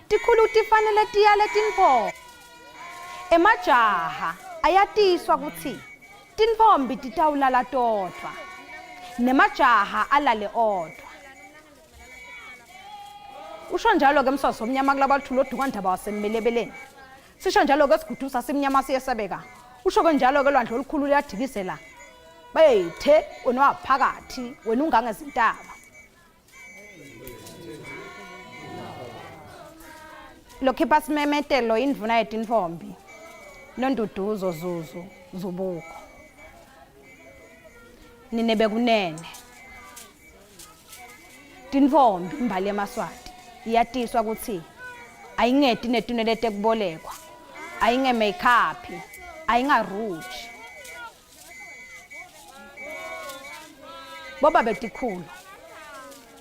tikhulu tifanele tiyale tinfo. Emajaha ayatiswa kutsi tinfombi titawulala todwa nemajaha alale odwa. Usho njalo ke Mswazi omnyama kulabathula oduka ndaba wasemmelebeleni. Sisho njalo ke sigudhu sasimnyama siyesebeka. Usho ke njalo ke lwandle olukhulu liyadikisela. Bethe unowaphakathi wena ungangezintaba. Lokhipa simemetelo indvuna yetinfombi. Nonduduzo zuzu zubuko. Ninebe kunene. Tinfombi imbali yamaswati iyatiswa ukuthi ayingeti netunele tekubolekwa. Ayinge makeup, ayinga rouge. Boba betikhulu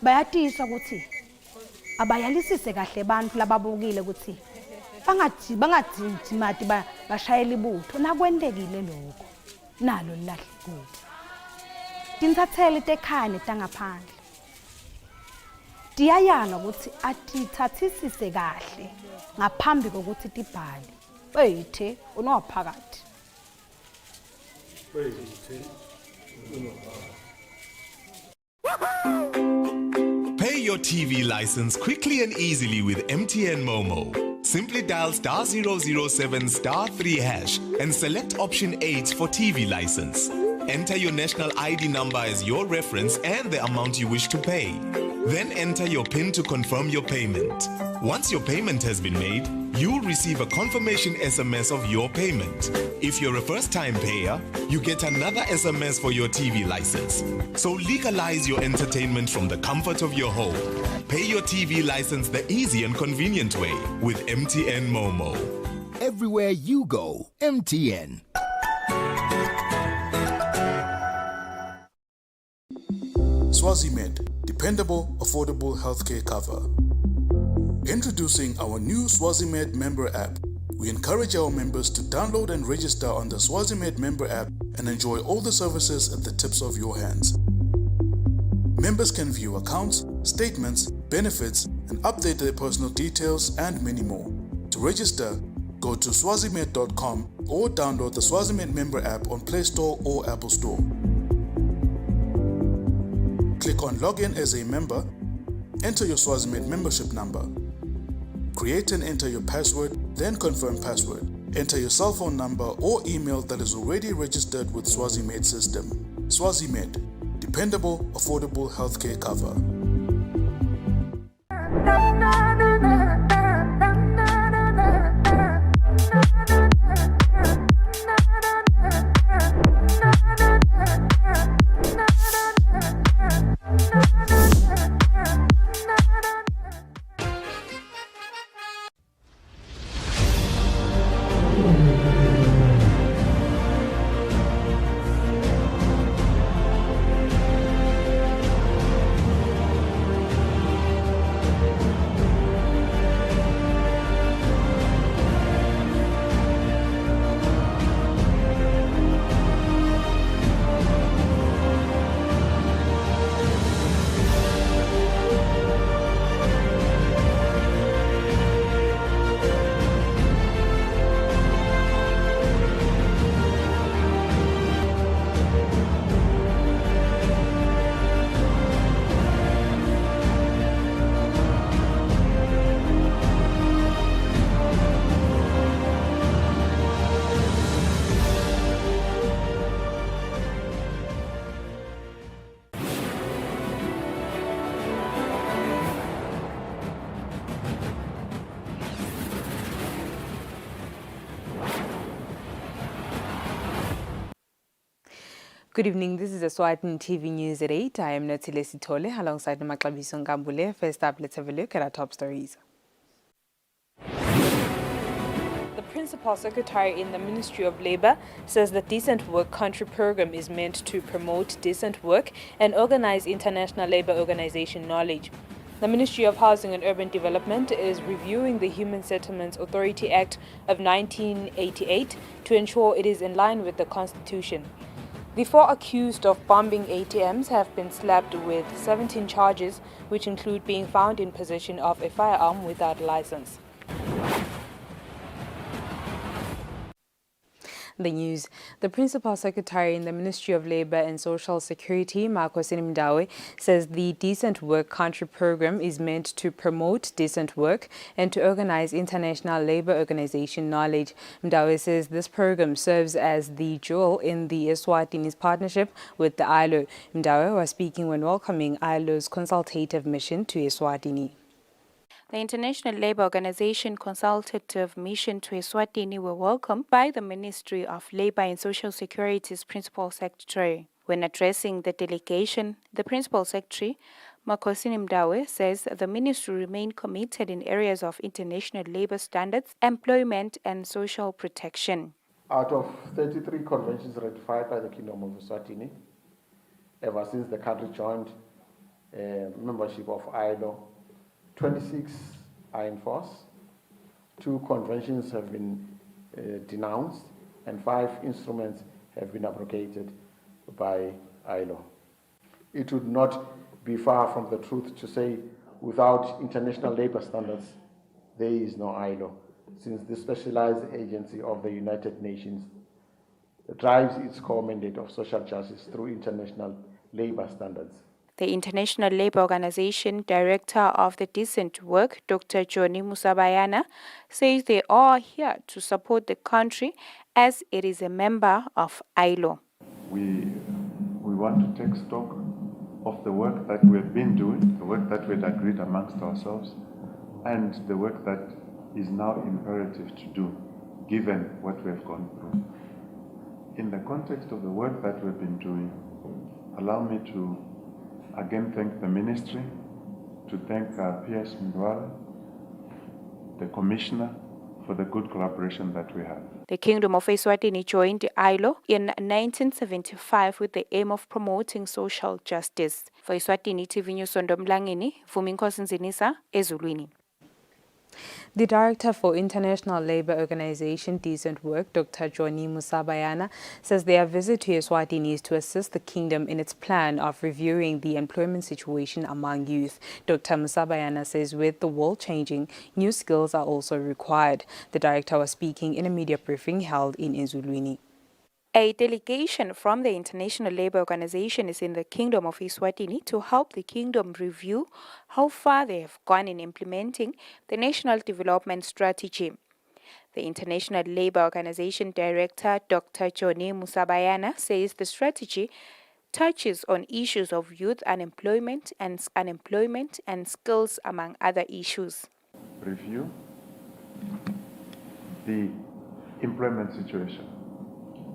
bayatiswa ukuthi abayalisise kahle abantu lababukile ukuthi bangadingi mati bashayela ibutho nakwendekile lokho nalo lilahle kude. Tinsathele tekhane tangaphandle tiyayala ukuthi atithathisise kahle ngaphambi kokuthi tibhale. Bethe unowaphakathi. Pay your TV license quickly and easily with MTN Momo. Simply dial *007 *3 hash and select option 8 for TV license. Enter your national ID number as your reference and the amount you wish to pay. Then enter your PIN to confirm your payment. Once your payment has been made, you'll receive a confirmation SMS of your payment. If you're a first-time payer, you get another SMS for your TV license. So legalize your entertainment from the comfort of your home. Pay your TV license the easy and convenient way with MTN Momo. Everywhere you go, MTN. SwaziMed, dependable, affordable healthcare cover. Introducing our new SwaziMed member app. We encourage our members to download and register on the SwaziMed member app and enjoy all the services at the tips of your hands. Members can view accounts, statements, benefits, and update their personal details and many more. To register, go to swazimed.com or download the SwaziMed member app on Play Store or Apple Store. Click on Login as a member, enter your SwaziMed membership number. Create and enter your password, then confirm password. Enter your cell phone number or email that is already registered with SwaziMed system. SwaziMed, dependable, affordable healthcare cover. Good evening, this is Eswatini TV News at 8. I am Notile Sitole alongside Maklabiso Ngambule. First up, let's have a look at our top stories. The Principal Secretary in the Ministry of Labour says the Decent Work Country Program is meant to promote decent work and organize international labour organization knowledge. The Ministry of Housing and Urban Development is reviewing the Human Settlements Authority Act of 1988 to ensure it is in line with the Constitution. The 4 accused of bombing ATMs have been slapped with 17 charges, which include being found in possession of a firearm without license. The news. The Principal Secretary in the Ministry of Labour and Social Security, Eswatini Mdawe, says the Decent Work Country Program is meant to promote decent work and to organize international labour organization knowledge. Mdawe says this program serves as the jewel in the Eswatini's partnership with the ILO. Mdawe was speaking when welcoming ILO's consultative mission to Eswatini. The International Labour Organization consultative mission to Eswatini were welcomed by the Ministry of Labour and Social Security's Principal Secretary. When addressing the delegation, the Principal Secretary, Eswatini Mdawe, says the ministry remained committed in areas of international labour standards, employment and social protection. Out of 33 conventions ratified by the Kingdom of Eswatini, ever since the country joined membership of ILO, 26 are in force, 2 conventions have been denounced, and 5 instruments have been abrogated by ILO. It would not be far from the truth to say without international labor standards, there is no ILO, since the specialized agency of the United Nations drives its core mandate of social justice through international labor standards. The International Labour Organization Director of the Decent Work, Dr. Johnny Musabayana, says they are here to support the country as it is a member of ILO. We want to take stock of the work that we have been doing, the work that we had agreed amongst ourselves, and the work that is now imperative to do, given what we have gone through. In the context of the work that we've been doing, allow me to again thank the ministry, to thank P.S. Mdwala, the commissioner, for the good collaboration that we have. The Kingdom of Eswatini joined ILO in 1975 with the aim of promoting social justice. For Eswatini TV News Ndomlangeni, Vuminkosi Nzinisa, Ezulwini. The Director for International Labour Organization Decent Work, Dr. Johnny Musabayana, says their visit to Eswatini is to assist the kingdom in its plan of reviewing the employment situation among youth. Dr. Musabayana says with the world changing, new skills are also required. The director was speaking in a media briefing held in Ezulwini. A delegation from the International Labour Organization is in the Kingdom of Eswatini to help the kingdom review how far they have gone in implementing the National Development Strategy. The International Labour Organization Director, Dr. Johnny Musabayana, says the strategy touches on issues of youth unemployment and skills, among other issues. Review the employment situation.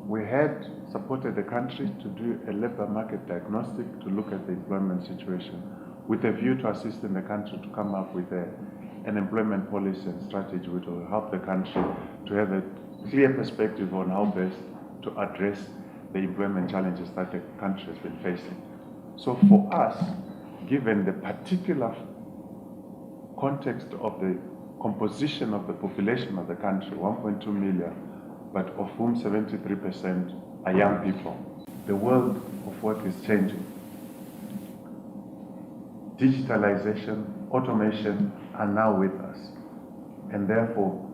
We had supported the country to do a labour market diagnostic to look at the employment situation with a view to assisting the country to come up with an employment policy and strategy which will help the country to have a clear perspective on how best to address the employment challenges that the country has been facing. So for us, given the particular context of the composition of the population of the country, 1.2 million, but of whom 73% are young people. The world of work is changing. Digitalization, automation are now with us. And therefore,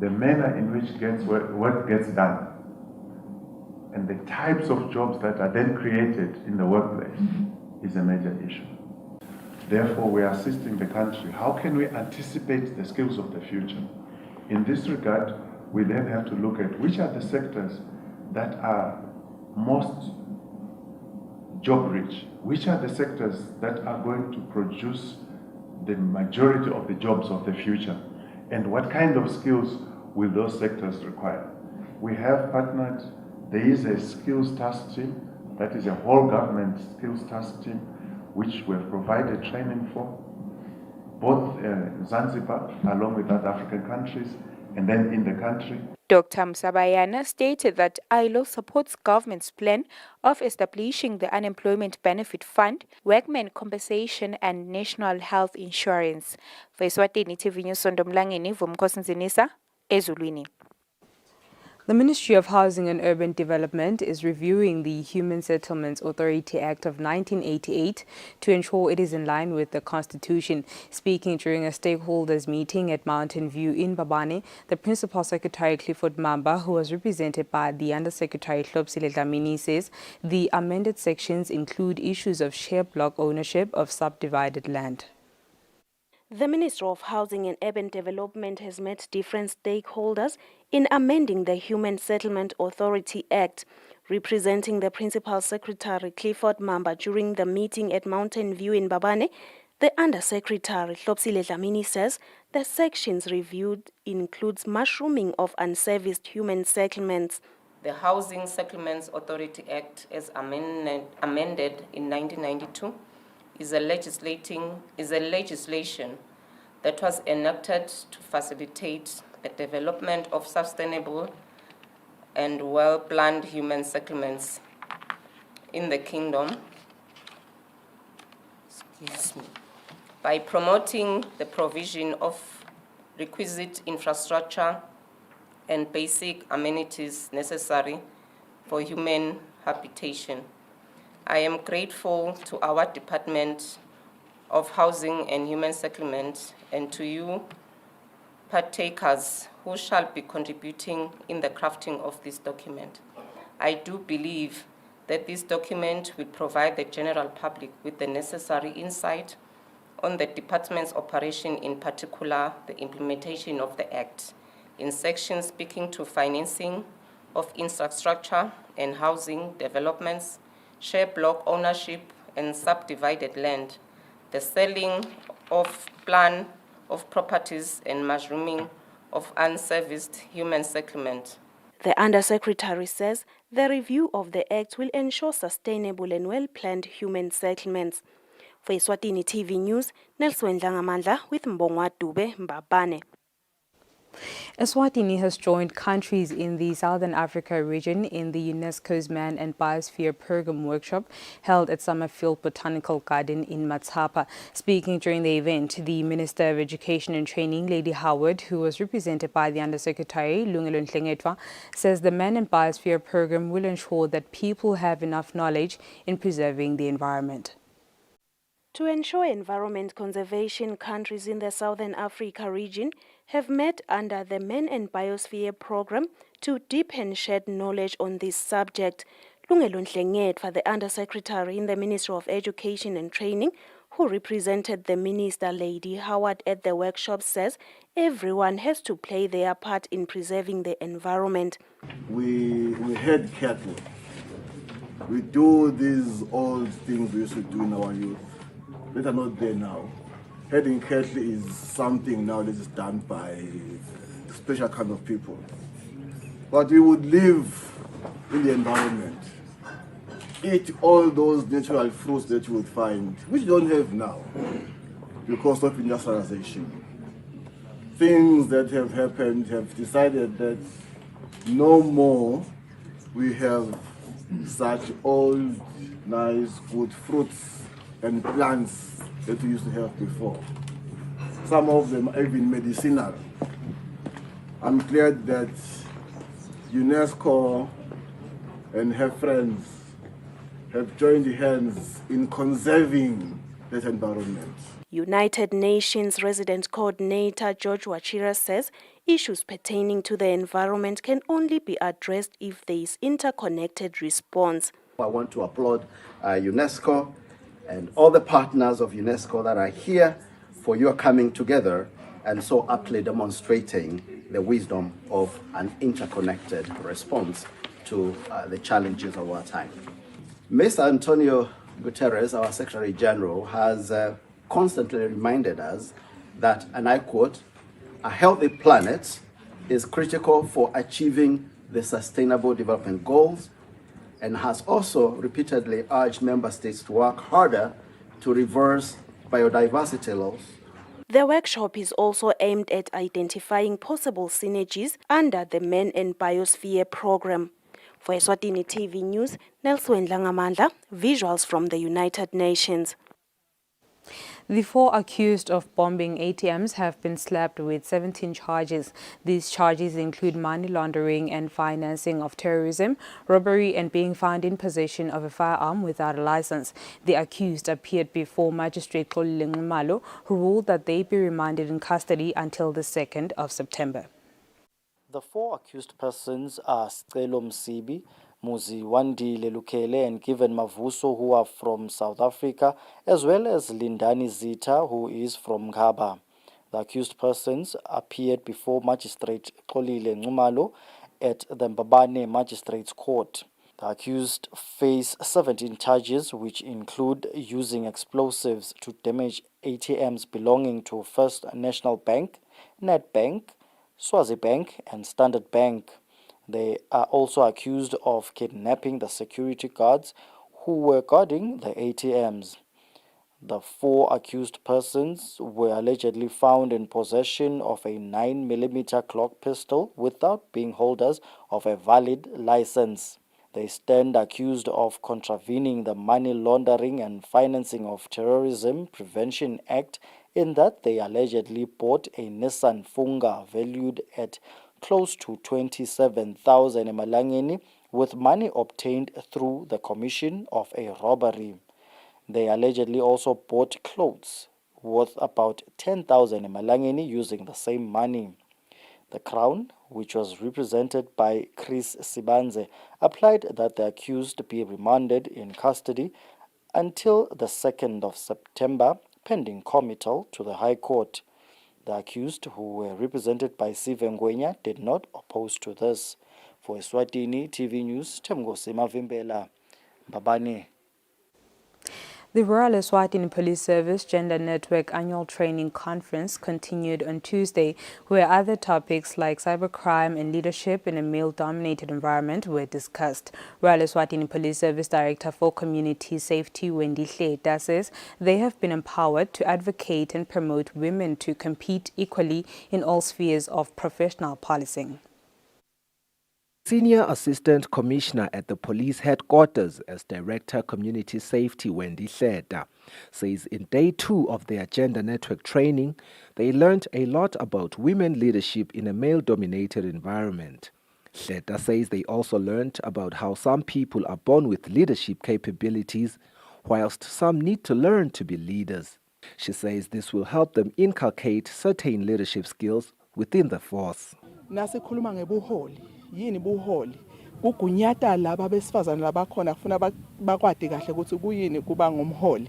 the manner in which work gets done and the types of jobs that are then created in the workplace is a major issue. Therefore, we are assisting the country. How can we anticipate the skills of the future? In this regard, we then have to look at which are the sectors that are most job rich, which are the sectors that are going to produce the majority of the jobs of the future, and what kind of skills will those sectors require. We have partnered, there is a skills task team, that is a whole government skills task team, which we have provided training for, both Zanzibar along with other African countries, and then in the country. Dr. Musabayana stated that ILO supports government's plan of establishing the Unemployment Benefit Fund, Workmen Compensation and National Health Insurance. For Eswatini TV News Ndomlangeni, Vuminkosi Nzinisa, Ezulwini. The Ministry of Housing and Urban Development is reviewing the Human Settlements Authority Act of 1988 to ensure it is in line with the Constitution. Speaking during a stakeholders meeting at Mountain View in Mbabane, the Principal Secretary Clifford Mamba, who was represented by the Undersecretary Hlopsile Dlamini, says the amended sections include issues of share block ownership of subdivided land. The Minister of Housing and Urban Development has met different stakeholders in amending the Human Settlement Authority Act. Representing the Principal Secretary Clifford Mamba during the meeting at Mountain View in Mbabane, the Undersecretary Hlopsile Dlamini says the sections reviewed includes mushrooming of unserviced human settlements. The Housing Settlements Authority Act, as amended in 1992, is a legislation that was enacted to facilitate the development of sustainable and well-planned human settlements in the kingdom, by promoting the provision of requisite infrastructure and basic amenities necessary for human habitation. I am grateful to our Department of Housing and Human Settlement and to you, partakers, who shall be contributing in the crafting of this document. I do believe that this document will provide the general public with the necessary insight on the department's operation, in particular the implementation of the Act, in sections speaking to financing of infrastructure and housing developments, share block ownership and subdivided land, the selling of plan of properties and mushrooming of unserviced human settlement. The Undersecretary says the review of the Act will ensure sustainable and well-planned human settlements. For Eswatini TV News, Nelson Dlangamandla with Mbongwa Dube, Mbabane. Eswatini has joined countries in the Southern Africa region in the UNESCO's Man and Biosphere Program workshop held at Summerfield Botanical Garden in Matsapa. Speaking during the event, the Minister of Education and Training, Lady Howard, who was represented by the Undersecretary, Lungelo Nhlengetwa, says the Man and Biosphere Program will ensure that people have enough knowledge in preserving the environment. To ensure environment conservation, countries in the Southern Africa region have met under the Men and Biosphere program to deepen shared knowledge on this subject. Lungelo Nhlengetwa, the Undersecretary in the Ministry of Education and Training, who represented the Minister, Lady Howard, at the workshop, says everyone has to play their part in preserving the environment. We herd cattle. We do these old things we used to do in our youth. That are not there now. Herding cattle is something now that is done by special kind of people. But we would live in the environment, eat all those natural fruits that you would find, which you don't have now because of industrialization. Things that have happened have decided that no more we have such old, nice, good fruits and plants that we used to have before. Some of them are even medicinal. I'm glad that UNESCO and her friends have joined hands in conserving that environment. United Nations Resident Coordinator George Wachira says issues pertaining to the environment can only be addressed if there is interconnected response. I want to applaud UNESCO and all the partners of UNESCO that are here for your coming together and so aptly demonstrating the wisdom of an interconnected response to the challenges of our time. Mr. Antonio Guterres, our Secretary General, has constantly reminded us that, and I quote, "A healthy planet is critical for achieving the Sustainable Development Goals," and has also repeatedly urged member states to work harder to reverse biodiversity loss. The workshop is also aimed at identifying possible synergies under the Men and Biosphere program. For Eswatini TV News, Nelson Dlangamandla, visuals from the United Nations. The 4 accused of bombing ATMs have been slapped with 17 charges. These charges include money laundering and financing of terrorism, robbery and being found in possession of a firearm without a license. The accused appeared before Magistrate Xolile Nxumalo, who ruled that they be remanded in custody until the 2nd of September. The 4 accused persons are Scelo Msibi, Muzi Wandile Lukele and Given Mavuso, who are from South Africa, as well as Lindani Zita, who is from Ngaba. The accused persons appeared before Magistrate Xolile Nxumalo at the Mbabane Magistrates Court. The accused face 17 charges, which include using explosives to damage ATMs belonging to First National Bank, Nedbank, Swazi Bank and Standard Bank. They are also accused of kidnapping the security guards who were guarding the ATMs. The 4 accused persons were allegedly found in possession of a 9mm Glock pistol without being holders of a valid license. They stand accused of contravening the Money Laundering and Financing of Terrorism Prevention Act in that they allegedly bought a Nissan Funga valued at close to 27,000 emalangeni with money obtained through the commission of a robbery. They allegedly also bought clothes worth about 10,000 emalangeni using the same money. The Crown, which was represented by Chris Sibanze, applied that the accused be remanded in custody until the 2nd of September, pending committal to the High Court. The accused, who were represented by Sive Ngwenya, did not oppose to this. For Eswatini TV News, Temgosi Mavimbela, Mbabane. The Royal Eswatini Police Service Gender Network Annual Training Conference continued on Tuesday, where other topics like cybercrime and leadership in a male-dominated environment were discussed. Royal Eswatini Police Service Director for Community Safety, Wendy Hleta, says they have been empowered to advocate and promote women to compete equally in all spheres of professional policing. Senior Assistant Commissioner at the Police Headquarters as Director Community Safety Wendy Hleta says in day 2 of their Gender Network training, they learned a lot about women leadership in a male-dominated environment. Hleta says they also learned about how some people are born with leadership capabilities, whilst some need to learn to be leaders. She says this will help them inculcate certain leadership skills within the force. Nasikhuluma ngebuholi yini buholi kugunyata laba besifazana labakhona kufuna bakwade kahle ukuthi kuyini kuba ngumholi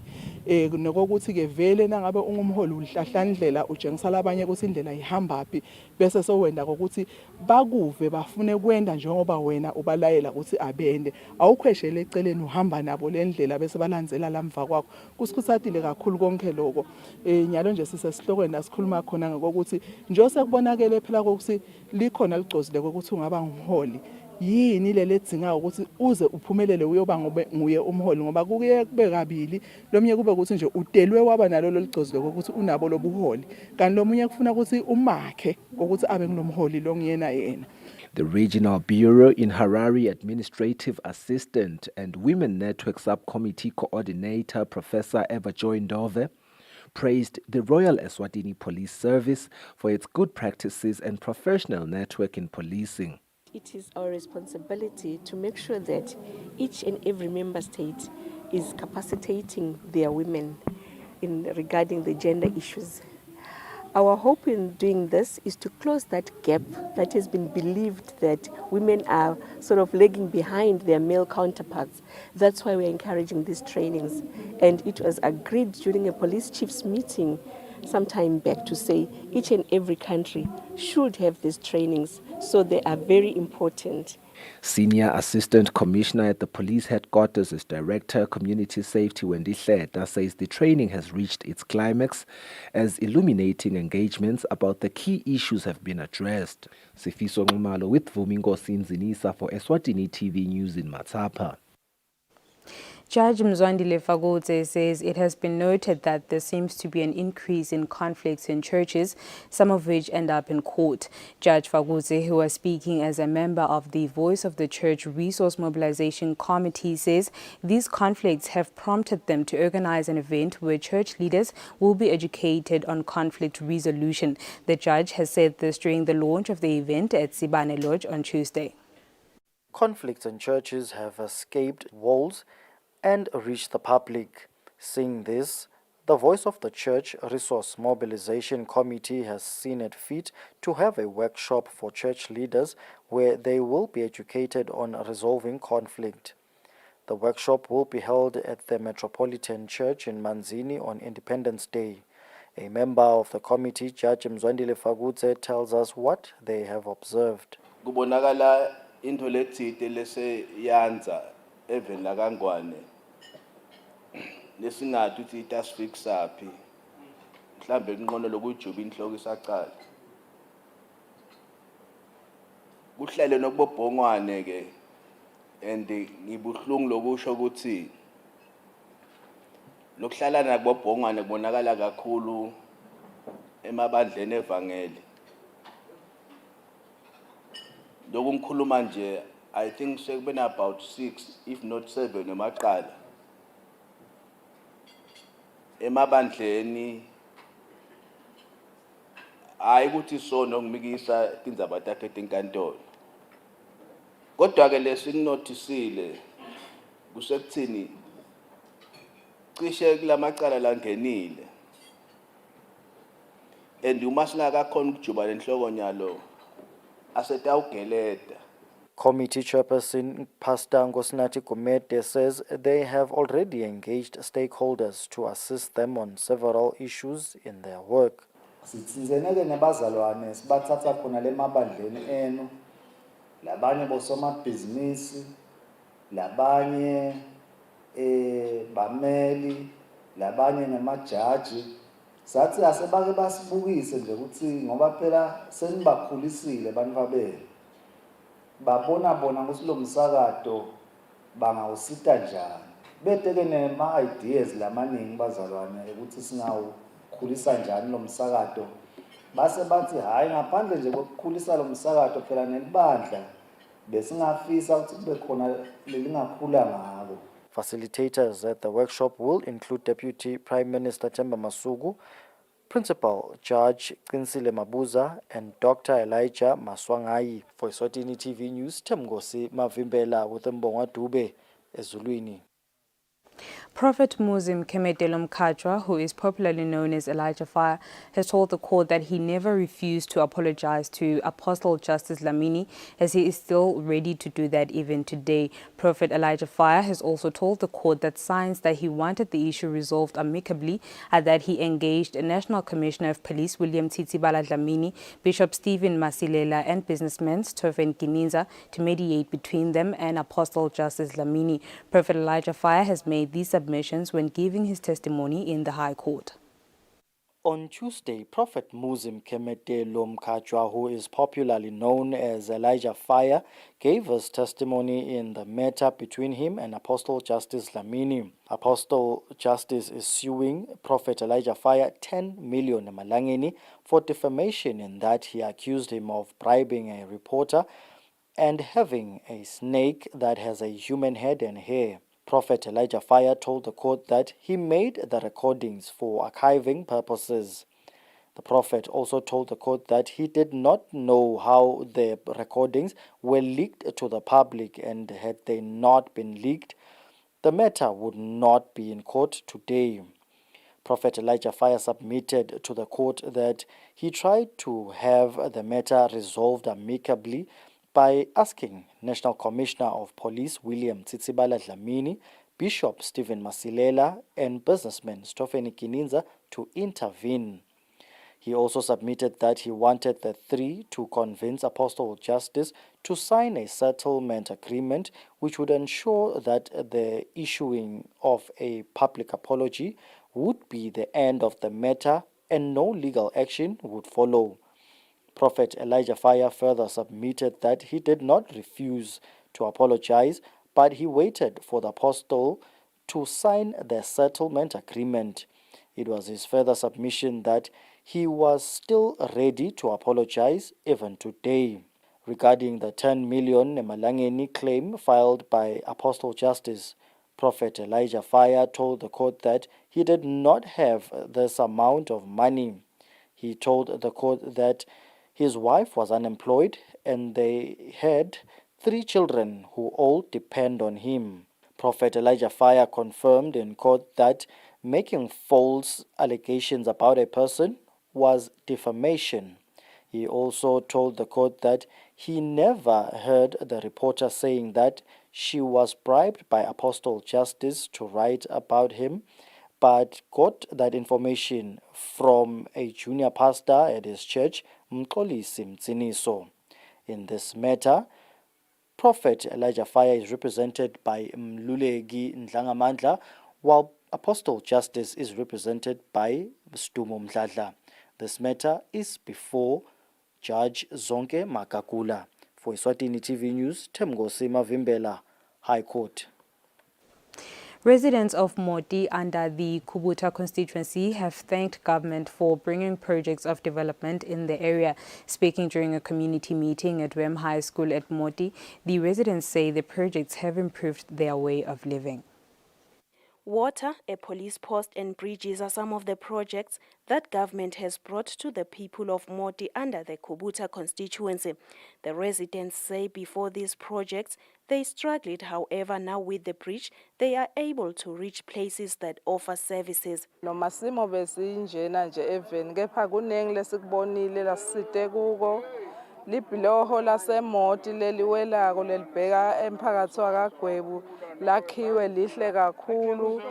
nokuthi ke vele nangabe ungumholi uhlahlandlela utshengisa labanye ukuthi indlela ihamba phi bese sowenda ukuthi bakuve bafune kwenda njengoba wena ubalayela ukuthi abende awukhweshele eceleni uhamba nabo lendlela bese balandzela lamva kwakho kusikhusathile kakhulu konke lokho nyalo nje sisesihlokweni asikhuluma khona ngokuthi nje sekubonakele phela ukuthi likhona ligcozile ukuthi ungaba ngumholi yini lele edzinga ukuthi uze uphumelele uyoba nguye umholi ngoba kuye kube kabili lomnye kube ukuthi nje udelwe waba nalo ligcozile ukuthi unabo lobuholi kanti lomunye kufuna ukuthi umakhe ukuthi abe ngilomholi lo ngiyena yena. The Regional Bureau in Harare Administrative Assistant and Women Network Subcommittee Coordinator Professor Eva Joy Ndove praised the Royal Eswatini Police Service for its good practices and professional network in policing. It is our responsibility to make sure that each and every member state is capacitating their women regarding the gender issues. Our hope in doing this is to close that gap that has been believed that women are sort of lagging behind their male counterparts. That's why we're encouraging these trainings. And it was agreed during a police chiefs meeting some time back to say each and every country should have these trainings, so they are very important. Senior Assistant Commissioner at the Police Headquarters as Director Community Safety Wendy Hleta says the training has reached its climax as illuminating engagements about the key issues have been addressed. Sifiso Nxumalo with Vumingo Sinzinisa for Eswatini TV News in Matsapa. Judge Mzwandile Fagotse says it has been noted that there seems to be an increase in conflicts in churches, some of which end up in court. Judge Fagotse, who was speaking as a member of the Voice of the Church Resource Mobilization Committee, says these conflicts have prompted them to organize an event where church leaders will be educated on conflict resolution. The judge has said this during the launch of the event at Sibane Lodge on Tuesday. Conflicts in churches have escaped walls and reached the public. Seeing this, the Voice of the Church Resource Mobilization Committee has seen it fit to have a workshop for church leaders where they will be educated on resolving conflict. The workshop will be held at the Metropolitan Church in Manzini on Independence Day. A member of the committee, Judge Mzwandile Fagotse, tells us what they have observed. Kubonakala into lethite lese yanza even la kangwane lesingathi uthi itasfixa phi mhlambe inqono lokujuba inhloko isaqala kuhlele nokubobhongwane ke and ngibuhlungu lokusho ukuthi lokuhlalana kubobhongwane kubonakala kakhulu emabandleni evangeli lokungikhuluma nje I think sekubena about 6 if not 7 emaqala emabandleni hayi ukuthi sono ngimikisa tindzaba takhe tinkantolo kodwa ke lesinginotisile kusekuthini cishe kulamacala langenile and uma singakakhona ukujuba lenhloko nyalo asetawugeleda. Committee Chairperson Pastor Ngosinathi Gumede says they have already engaged stakeholders to assist them on several issues in their work. Sitsinzeneke nebazalwane sibathatha khona lemabandleni enu labanye bosomabhizinisi labanye bameli labanye nemajaji sathi asebake basibukise nje ukuthi ngoba phela senibakhulisile banifabele babona bona ukuthi lo msakato bangawusita njani beteke nema ideas lamaningi bazalwane ukuthi singawukhulisa njani lo msakato base bathi hayi ngaphandle nje kokukhulisa lo msakato phela nelibandla besingafisa ukuthi kube khona lelingakhula ngabo. Facilitators at the workshop will include Deputy Prime Minister Themba Masuku, Principal Judge Qinsile Mabuza, and Dr. Elijah Maswangayi. For Eswatini TV News, Temgosi Mavimbela with Mbongwa Dube, Ezulwini. Prophet Muslim Kemetelo Mkhatshwa, who is popularly known as Elijah Fire, has told the court that he never refused to apologize to Apostle Justice Dlamini, as he is still ready to do that even today. Prophet Elijah Fire has also told the court that signs that he wanted the issue resolved amicably are that he engaged a National Commissioner of Police William Tsitsibala Dlamini, Bishop Stephen Masilela, and businessman Stephen Gininza to mediate between them and Apostle Justice Dlamini. Prophet Elijah Fire has made these submissions when giving his testimony in the High Court. On Tuesday, Prophet Muslim Kemetelo Mkhatshwa, who is popularly known as Elijah Fire, gave his testimony in the matter between him and Apostle Justice Dlamini. Apostle Justice is suing Prophet Elijah Fire 10 million malangeni for defamation in that he accused him of bribing a reporter and having a snake that has a human head and hair. Prophet Elijah Fire told the court that he made the recordings for archiving purposes. The prophet also told the court that he did not know how the recordings were leaked to the public, and had they not been leaked, the matter would not be in court today. Prophet Elijah Fire submitted to the court that he tried to have the matter resolved amicably by asking National Commissioner of Police William Tsitsibala Dlamini, Bishop Stephen Masilela, and businessman Stephen Gininza to intervene. He also submitted that he wanted the three to convince Apostle Justice to sign a settlement agreement which would ensure that the issuing of a public apology would be the end of the matter and no legal action would follow. Prophet Elijah Fire further submitted that he did not refuse to apologize, but he waited for the apostle to sign the settlement agreement. It was his further submission that he was still ready to apologize even today. Regarding the 10 million Malangeni claim filed by Apostle Justice, Prophet Elijah Fire told the court that he did not have this amount of money. He told the court that his wife was unemployed and they had 3 children who all depend on him. Prophet Elijah Fire confirmed in court that making false allegations about a person was defamation. He also told the court that he never heard the reporter saying that she was bribed by Apostle Justice to write about him, but got that information from a junior pastor at his church, Mxolisi Mtsiniso. In this matter, Prophet Elijah Fire is represented by Mluleki Ndlangamandla, while Apostle Justice is represented by Stumo Mdladla. This matter is before Judge Zonke Makakula. For Eswatini TV News, Temgosi Mavimbela, High Court. Residents of Moti under the Kubuta constituency have thanked government for bringing projects of development in the area. Speaking during a community meeting at Wem High School at Moti, the residents say the projects have improved their way of living. Water, a police post and bridges are some of the projects that government has brought to the people of Moti under the Kubuta constituency. The residents say before these projects, they struggled. However, now with the bridge, they are able to reach places that offer services. Noma simo besinjena nje even kepha kuningi lesikubonile lasite kuko libhiloho laseMoti leliwelako lelibheka emphakathi wakagwebu lakhiwe lihle kakhulu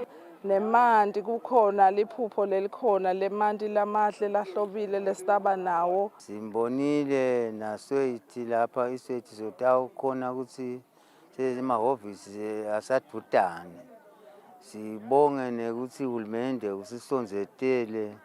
nemanti kukhona liphupho lelikhona lemanti lamahle lahlobile lesitaba nawo simbonile naswethi lapha iswethi sotawukhona ukuthi semahhovisi asadudane sibonge nekuthi uhulumende usisonzetele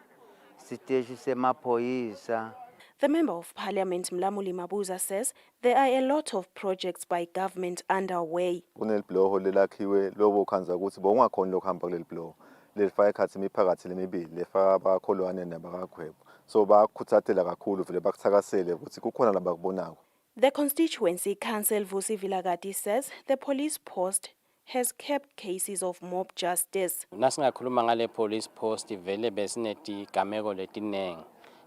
isiteshi semaphoyisa. The Member of Parliament Mlamuli Mabuza says there are a lot of projects by government underway. Kunelibloho lelakhiwe lobo khanza ukuthi bongakhona lokuhamba kulelibloho lelifaka ikhathi imiphakathi lemibili lefaka abakholwane nabakagwebo so bakhuthathela kakhulu vele bakuthakasele ukuthi kukhona labakubonako. The constituency council Vusi Vilagati says the police post has kept cases of mob justice. Nasingakhuluma ngale police post vele besineti gameko letinengi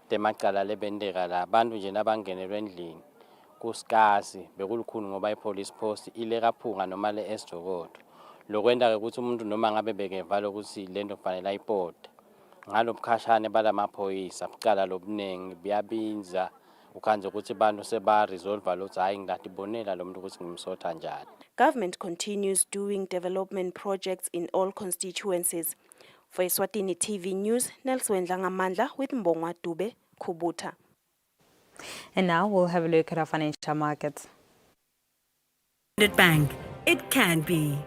temacala lebendeka la bantu nje nabangenelwe endlini kusikasi bekulukhulu ngoba ipolice post ile kaphunga noma le esjokodo lokwenda ukuthi umuntu noma ngabe bekeva lokuthi lento kufanele ayipota ngalo bukhashane balamaphoyisa bucala lobunengi biyabinza ukanje ukuthi abantu seba resolve lokuthi hayi ngidatibonela lo muntu ukuthi ngimsotha njani. Government continues doing development projects in all constituencies. For Eswatini TV News, Nelson Ndlangamandla with Mbongwa Dube, Kubuta. And now we'll have a look at our financial markets. Bank, it can be.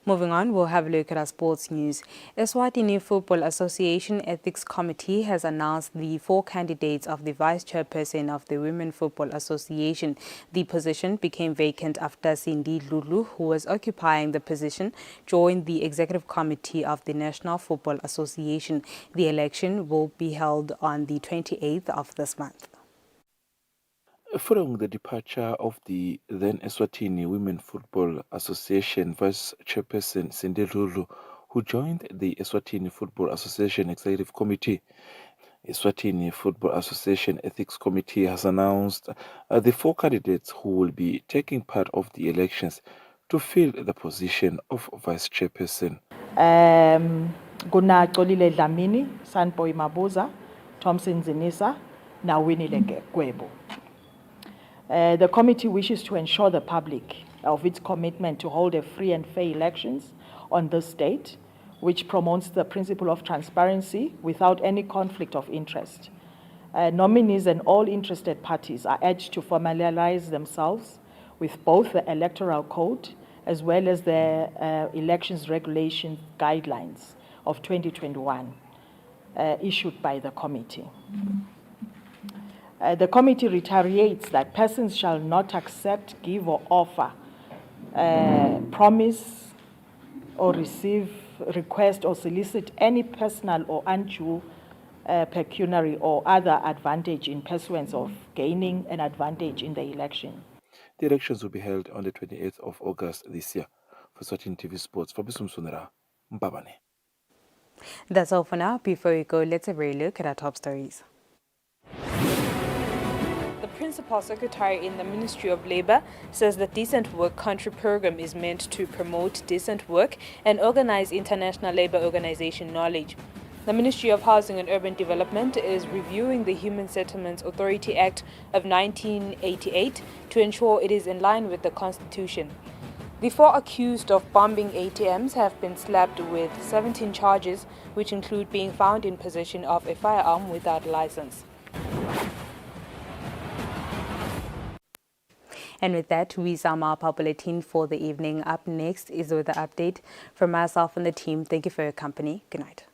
Moving on, we'll have a look at our sports news. Eswatini Football Association Ethics Committee has announced the 4 candidates of the vice chairperson of the Women Football Association. The position became vacant after Cindy Lulu, who was occupying the position, joined the executive committee of the National Football Association. The election will be held on the 28th of this month. Following the departure of the then Eswatini Women Football Association Vice Chairperson Cindy Lulu, who joined the Eswatini Football Association Executive Committee, Eswatini Football Association Ethics Committee has announced the 4 candidates who will be taking part of the elections to fill the position of Vice Chairperson. Kuna Xolile Dlamini, Sanboy Mabuza, Thompson Zinisa, Nawini Kwebo. The committee wishes to ensure the public of its commitment to hold a free and fair elections on this date, which promotes the principle of transparency without any conflict of interest. Nominees and all interested parties are urged to familiarize themselves with both the Electoral Code as well as the elections regulation guidelines, of 2021, issued by the committee. The committee reiterates that persons shall not accept, give, or offer, promise, or receive, request, or solicit any personal or undue pecuniary or other advantage in pursuance of gaining an advantage in the election. The elections will be held on the 28th of August this year. For Eswatini TV Sports, Fabrice Msunera, Mbabane. That's all for now. Before we go, let's have a look at our top stories. The Principal Secretary in the Ministry of Labour says the Decent Work Country Programme is meant to promote decent work and organize international labour organization knowledge. The Ministry of Housing and Urban Development is reviewing the Human Settlements Authority Act of 1988 to ensure it is in line with the Constitution. The 4 accused of bombing ATMs have been slapped with 17 charges, which include being found in possession of a firearm without license. And with that, we sum up our bulletin for the evening. Up next is the weather update. From myself and the team, thank you for your company. Good night.